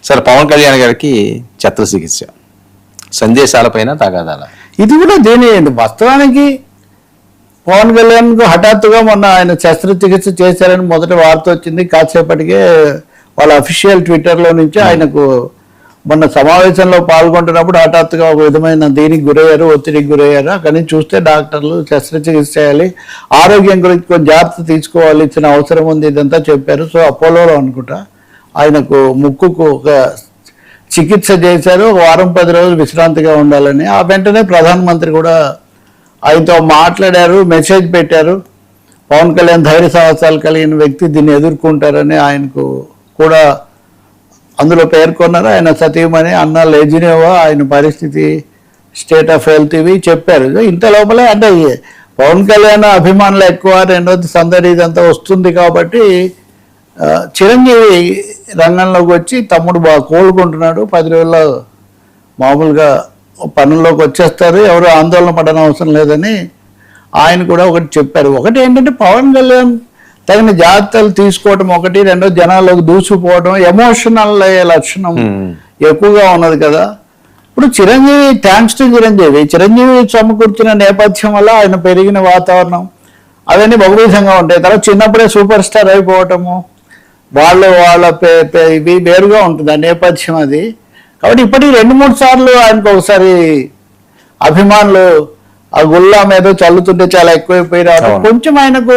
సరే, పవన్ కళ్యాణ్ గారికి శస్త్రచికిత్స, సందేశాలపైన తగాదాల, ఇది కూడా దేని వాస్తవానికి పవన్ కళ్యాణ్కు హఠాత్తుగా మొన్న ఆయన శస్త్రచికిత్స చేశారని మొదటి వార్త వచ్చింది. కాసేపటికే వాళ్ళ అఫీషియల్ ట్విట్టర్లో నుంచి ఆయనకు మొన్న సమావేశంలో పాల్గొంటున్నప్పుడు హఠాత్తుగా ఒక విధమైన దీనికి గురయ్యారు, ఒత్తిడికి గురయ్యారు. అక్కడి నుంచి చూస్తే డాక్టర్లు శస్త్రచికిత్స చేయాలి, ఆరోగ్యం గురించి కొంచెం జాగ్రత్త తీసుకోవాలి, ఇచ్చిన అవసరం ఉంది, ఇదంతా చెప్పారు. సో అపోలోలో అనుకుంటా ఆయనకు ముక్కుకు ఒక చికిత్స చేశారు, 1-10 రోజులు విశ్రాంతిగా ఉండాలని. ఆ వెంటనే ప్రధానమంత్రి కూడా ఆయనతో మాట్లాడారు, మెసేజ్ పెట్టారు. పవన్ కళ్యాణ్ ధైర్య సాహసాలు కలిగిన వ్యక్తి, దీన్ని ఎదుర్కొంటారని ఆయనకు కూడా అందులో పేర్కొన్నారు. ఆయన సతీమణి అన్న లెజినేవా ఆయన పరిస్థితి, స్టేట్ ఆఫ్ హెల్త్ ఇవి చెప్పారు. ఇంత లోపలే అంటే పవన్ కళ్యాణ్ అభిమానులు ఎక్కువ, రెండోది సందడి ఇదంతా వస్తుంది కాబట్టి చిరంజీవి రంగంలోకి వచ్చి తమ్ముడు బాగా కోలుకుంటున్నాడు, 10 రోజుల్లో మామూలుగా పనుల్లోకి వచ్చేస్తారు, ఎవరు ఆందోళన పడని అవసరం లేదని ఆయన కూడా ఒకటి చెప్పారు. ఒకటి ఏంటంటే పవన్ కళ్యాణ్ తగిన జాగ్రత్తలు తీసుకోవటం ఒకటి, రెండో జనాల్లోకి దూసుకుపోవడం, ఎమోషనల్ అయ్యే లక్షణం ఎక్కువగా ఉన్నది కదా. ఇప్పుడు చిరంజీవి, థ్యాంక్స్ టు చిరంజీవి సమకూర్చిన నేపథ్యం వల్ల ఆయన పెరిగిన వాతావరణం అవన్నీ బహువిధంగా ఉంటాయి. తర్వాత చిన్నప్పుడే సూపర్ స్టార్ అయిపోవటము, వాళ్ళ ఇవి వేరుగా ఉంటుంది ఆ నేపథ్యం అది. కాబట్టి ఇప్పటికి 2-3 సార్లు ఆయనకు ఒకసారి అభిమానులు ఆ గుల్లా మీద చల్లుతుంటే చాలా ఎక్కువైపోయి రావడం, కొంచెం ఆయనకు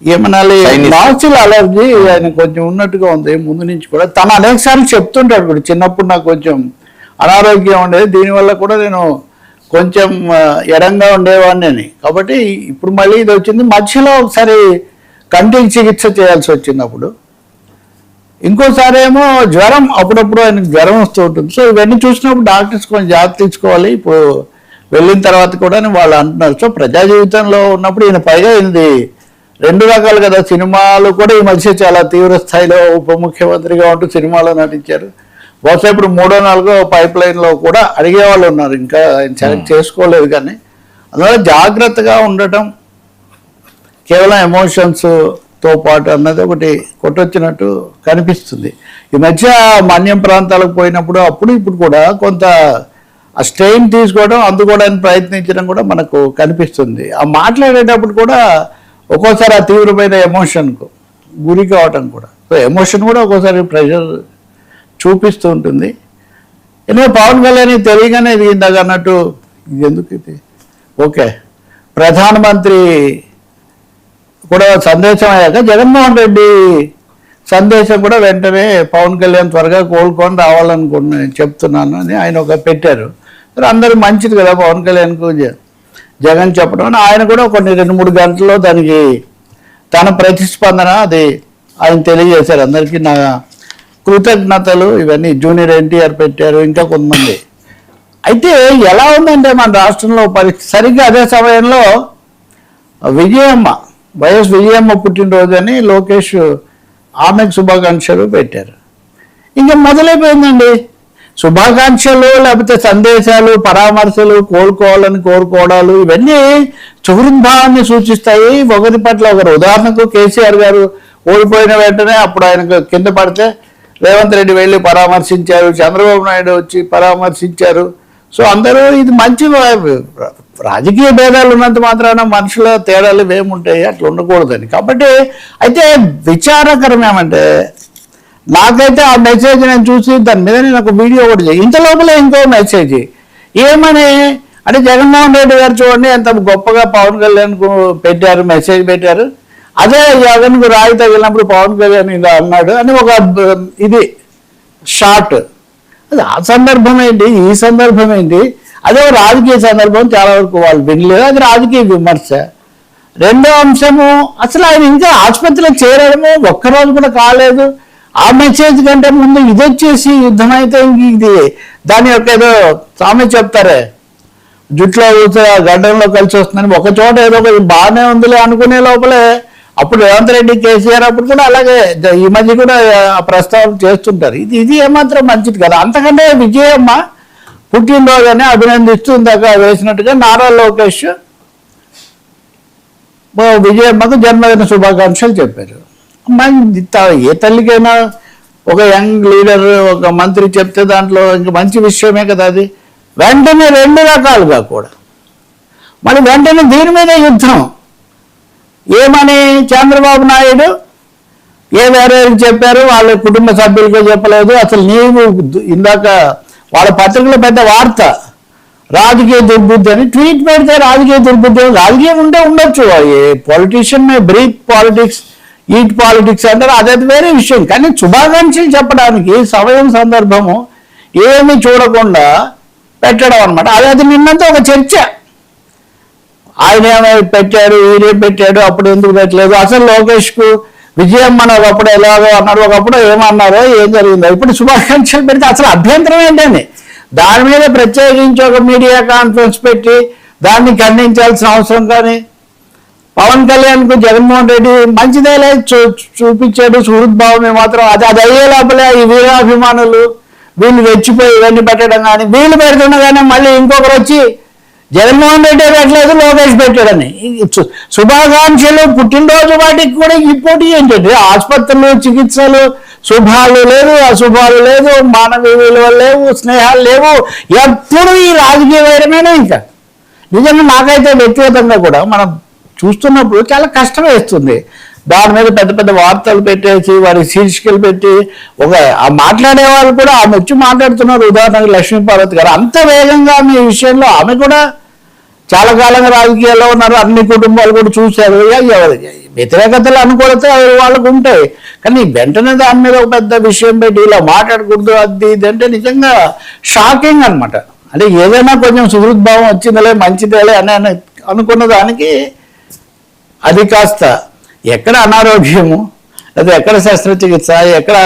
ఏమనాలి నాచురల్ అలర్జీ ఆయన కొంచెం ఉన్నట్టుగా ఉంది ముందు నుంచి కూడా. తను అనేక సార్లు చెప్తుంటాడు కూడా, చిన్నప్పుడు నాకు కొంచెం అనారోగ్యం ఉండేది, దీనివల్ల కూడా నేను కొంచెం ఎడంగా ఉండేవాడిని అని. కాబట్టి ఇప్పుడు మళ్ళీ ఇది వచ్చింది. మధ్యలో ఒకసారి కంటికి చికిత్స చేయాల్సి వచ్చినప్పుడు, ఇంకోసారి ఏమో జ్వరం, అప్పుడప్పుడు ఆయనకు జ్వరం వస్తూ ఉంటుంది. సో ఇవన్నీ చూసినప్పుడు డాక్టర్స్ కొంచెం జాగ్రత్త తీసుకోవాలి ఇప్పుడు వెళ్ళిన తర్వాత కూడా వాళ్ళు అంటున్నారు. సో ప్రజా జీవితంలో ఉన్నప్పుడు ఈయన పైగా ఇది 2 రకాలు కదా, సినిమాలు కూడా ఈ మధ్య చాలా తీవ్ర స్థాయిలో ఉప ముఖ్యమంత్రిగా ఉంటూ సినిమాలో నటించారు. బహుశా ఇప్పుడు 3వ 4వ పైప్ లైన్లో కూడా అడిగేవాళ్ళు ఉన్నారు, ఇంకా ఆయన సెలెక్ట్ చేసుకోలేదు. కానీ అందువల్ల జాగ్రత్తగా ఉండటం, కేవలం ఎమోషన్స్తో పాటు అన్నది ఒకటి కొట్టొచ్చినట్టు కనిపిస్తుంది. ఈ మధ్య మన్యం ప్రాంతాలకు పోయినప్పుడు అప్పుడు ఇప్పుడు కూడా కొంత ఆ స్ట్రెయిన్ తీసుకోవడం, అందుకోవడానికి ప్రయత్నించడం కూడా మనకు కనిపిస్తుంది. ఆ మాట్లాడేటప్పుడు కూడా ఒక్కోసారి ఆ తీవ్రమైన ఎమోషన్కు గురి కావటం కూడా, సో ఎమోషన్ కూడా ఒక్కోసారి ప్రెషర్ చూపిస్తూ ఉంటుంది. ఎందుకంటే పవన్ కళ్యాణ్ తెలియగానే ఇది ఇందాక అన్నట్టు ఇది ఎందుకు ఇది ఓకే, ప్రధానమంత్రి కూడా సందేశం అయ్యాక జగన్మోహన్ రెడ్డి సందేశం కూడా వెంటనే పవన్ కళ్యాణ్ త్వరగా కోలుకొని చెప్తున్నాను అని ఆయన ఒక పెట్టారు. అందరూ మంచిది కదా పవన్ కళ్యాణ్కు జగన్ చెప్పడం అని. ఆయన కూడా కొన్ని 2-3 గంటల్లో దానికి తన ప్రతిస్పందన అది ఆయన తెలియజేశారు. అందరికీ నా కృతజ్ఞతలు, ఇవన్నీ జూనియర్ ఎన్టీఆర్ పెట్టారు, ఇంకా కొంతమంది. అయితే ఎలా ఉందంటే మన రాష్ట్రంలో పరిస్థితి, సరిగ్గా అదే సమయంలో విజయమ్మ, వైఎస్ విజయమ్మ పుట్టినరోజు అని లోకేష్ ఆమెకు శుభాకాంక్షలు పెట్టారు. ఇంకా మొదలైపోయిందండి శుభాకాంక్షలు, లేకపోతే సందేశాలు, పరామర్శలు, కోలుకోవాలని కోరుకోవడాలు, ఇవన్నీ సుహృద్భావాన్ని సూచిస్తాయి ఒకరి పట్ల ఒకరు. ఉదాహరణకు కేసీఆర్ గారు ఓడిపోయిన వెంటనే అప్పుడు ఆయనకు కింద పడితే రేవంత్ రెడ్డి వెళ్ళి పరామర్శించారు, చంద్రబాబు నాయుడు వచ్చి పరామర్శించారు. సో అందరూ ఇది మంచి, రాజకీయ భేదాలు ఉన్నంత మాత్రాన మనుషుల తేడాలు ఏముంటాయి, అట్లా ఉండకూడదని. కాబట్టి అయితే విచారకరం ఏమంటే, నాకైతే ఆ మెసేజ్ నేను చూసి దాని మీద నేను ఒక వీడియో కూడా ఇంత లోపల ఇంకో మెసేజ్ ఏమని అంటే, జగన్మోహన్ రెడ్డి గారు చూడండి ఎంత గొప్పగా పవన్ కళ్యాణ్కు పెట్టారు, మెసేజ్ పెట్టారు. అదే జగన్కు రాయి తగిలినప్పుడు పవన్ కళ్యాణ్ ఇలా అన్నాడు అని ఒక ఇది షార్ట్. అది ఆ సందర్భం ఏంటి, ఈ సందర్భం ఏంటి, అదే రాజకీయ సందర్భం, చాలా వరకు వాళ్ళు వినలేదు, అది రాజకీయ విమర్శ. రెండో అంశము, అసలు ఆయన ఇంకా ఆసుపత్రిలో చేరడము ఒక్కరోజు కూడా కాలేదు. ఆ మెసేజ్ కంటే ముందు ఇది వచ్చేసి యుద్ధం అయితే ఇది దాని యొక్క ఏదో సామెత చెప్తారే, జుట్లో గడ్డంలో కలిసి వస్తుందని, ఒక చోట ఏదో బాగానే ఉందిలే అనుకునే లోపలే అప్పుడు రేవంత్ రెడ్డి, కేసీఆర్ అప్పుడు కూడా అలాగే ఈ మధ్య కూడా ప్రస్తావన చేస్తుంటారు. ఇది ఏమాత్రం మంచిది కదా. అంతకంటే విజయమ్మ పుట్టినరోజు అని అభినందిస్తూ ఇందాక వేసినట్టుగా నారా లోకేష్ విజయమ్మకు జన్మదిన శుభాకాంక్షలు చెప్పారు. ఏ తల్లికైనా ఒక యంగ్ లీడర్ ఒక మంత్రి చెప్తే దాంట్లో ఇంక మంచి విషయమే కదా అది. వెంటనే 2 రకాలుగా కూడా మరి వెంటనే దీని మీద యుద్ధం. ఏమని చంద్రబాబు నాయుడు వేరే చెప్పారు, వాళ్ళ కుటుంబ సభ్యులకే చెప్పలేదు. అసలు నీవు ఇందాక వాళ్ళ పత్రికలో పెద్ద వార్త, రాజకీయ దుర్బుద్ధి అని ట్వీట్ పెడితే రాజకీయ దుర్బుద్ధి, రాజకీయం ఉండొచ్చు, పొలిటీషియన్ మే బ్రీత్ పాలిటిక్స్ ఈట్ పాలిటిక్స్ అంటారు, అదైతే వేరే విషయం. కానీ శుభాకాంక్షలు చెప్పడానికి సమయం సందర్భము ఏమీ చూడకుండా పెట్టడం అనమాట. అది నిన్నంతా ఒక చర్చ. ఆయన ఏమో పెట్టాడు, ఈయనే పెట్టాడు, అప్పుడు ఎందుకు పెట్టలేదు, అసలు లోకేష్కు విజయం మన ఒకప్పుడు ఎలాగో అన్నారు, ఒకప్పుడు ఏమన్నారో ఏం జరిగిందో, ఇప్పుడు శుభాకాంక్షలు పెడితే అసలు అభ్యంతరం ఏంటని దాని మీద ప్రత్యేకించి ఒక మీడియా కాన్ఫరెన్స్ పెట్టి దాన్ని ఖండించాల్సిన అవసరం. కానీ పవన్ కళ్యాణ్కు జగన్మోహన్ రెడ్డి మంచిదేలే చూపించాడు సుహృద్భావమే, మాత్రం అది అయ్యే లోపలే ఈ వీరాభిమానులు వీళ్ళు రెచ్చిపోయి ఇవన్నీ పెట్టడం, కానీ వీళ్ళు పెడుతుండగానే మళ్ళీ ఇంకొకరు వచ్చి జగన్మోహన్ రెడ్డి పెట్టలేదు లోకేష్ పెట్టాడని. శుభాకాంక్షలు పుట్టినరోజు వాటికి కూడా ఇప్పుడు ఏంటంటే ఆసుపత్రులు, చికిత్సలు, శుభాలు లేదు, అశుభాలు లేదు, మానవీయ విలువలు లేవు, స్నేహాలు లేవు, ఎప్పుడు ఈ రాజకీయ వైరమేనా. ఇంకా నిజంగా నాకైతే వ్యక్తిగతంగా కూడా మనం చూస్తున్నప్పుడు చాలా కష్టం వేస్తుంది. దాని మీద పెద్ద పెద్ద వార్తలు పెట్టేసి వారి శీర్షికలు పెట్టి ఆ మాట్లాడే వాళ్ళు కూడా ఆమె వచ్చి మాట్లాడుతున్నారు. ఉదాహరణకు లక్ష్మీపార్వతి గారు అంత వేగంగా ఆమె విషయంలో ఆమె కూడా చాలా కాలంగా రాజకీయాల్లో ఉన్నారు, అన్ని కుటుంబాలు కూడా చూశారు. వ్యతిరేకతలు అనుకూలత వాళ్ళకు ఉంటాయి, కానీ వెంటనే దాని మీద ఒక పెద్ద విషయం పెట్టి ఇలా మాట్లాడకూడదు అది ఇది అంటే నిజంగా షాకింగ్ అనమాట. అంటే ఏదైనా కొంచెం సుహృద్భావం వచ్చిందలే మంచిదేలే అని అనుకున్న దానికి అది కాస్త ఎక్కడ అనారోగ్యము, లేదా ఎక్కడ శస్త్రచికిత్స, ఎక్కడ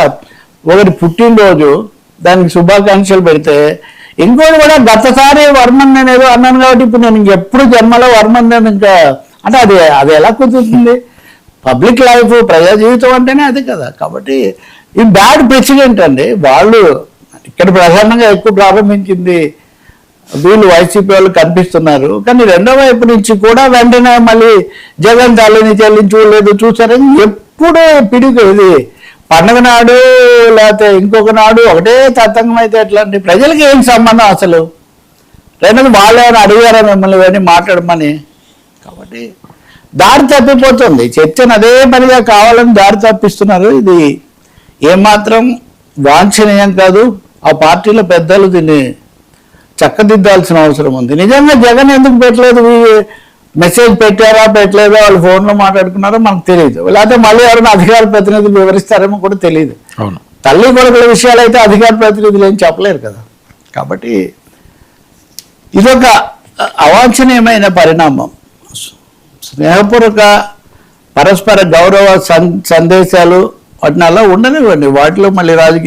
ఒకటి పుట్టినరోజు దానికి శుభాకాంక్షలు పెడితే, ఇంకోటి కూడా గతసారి వర్మన్ నేను ఏదో అన్నాను కాబట్టి ఇప్పుడు నేను ఇంకెప్పుడు జన్మలో వర్మన్ నేను ఇంకా అంటే అది ఎలా కుదురుతుంది. పబ్లిక్ లైఫ్, ప్రజా జీవితం అంటేనే అది కదా. కాబట్టి ఈ బ్యాడ్ ప్రెసిడెంట్ అండి. వాళ్ళు ఇక్కడ ప్రధానంగా ఎక్కువ ప్రారంభించింది వీళ్ళు వైసీపీ వాళ్ళు కనిపిస్తున్నారు. కానీ రెండో వైపు నుంచి కూడా వెంటనే మళ్ళీ జగన్ తల్లిని చెల్లించుకోలేదు చూసారని ఎప్పుడు పిడుగు. ఇది పండగ నాడు లేకపోతే ఇంకొక నాడు ఒకటే తతంగం అయితే ఎట్లా అండి? ప్రజలకి ఏం సంబంధం అసలు? రెండోది వాళ్ళు ఏమైనా అడిగారా మిమ్మల్ని ఇవన్నీ మాట్లాడమని? కాబట్టి దారి తప్పిపోతుంది. చర్చను అదే పనిగా కావాలని దారి తప్పిస్తున్నారు. ఇది ఏమాత్రం వాంఛనీయం కాదు. ఆ పార్టీలో పెద్దలు దీన్ని చక్కదిద్దాల్సిన అవసరం ఉంది. నిజంగా జగన్ ఎందుకు పెట్టలేదు, మెసేజ్ పెట్టారా పెట్టలేదా, వాళ్ళు ఫోన్లో మాట్లాడుకున్నారో మనకు తెలియదు. లేకపోతే మళ్ళీ ఎవరైనా అధికార ప్రతినిధులు వివరిస్తారేమో కూడా తెలియదు. అవును, తల్లి కొడుకుల విషయాలు అయితే అధికార ప్రతినిధులు ఏం చెప్పలేరు కదా. కాబట్టి ఇదొక అవాంఛనీయమైన పరిణామం. స్నేహపూర్వక పరస్పర గౌరవ సందేశాలు వాటిని అలా ఉండనివ్వండి, వాటిలో మళ్ళీ రాజకీయ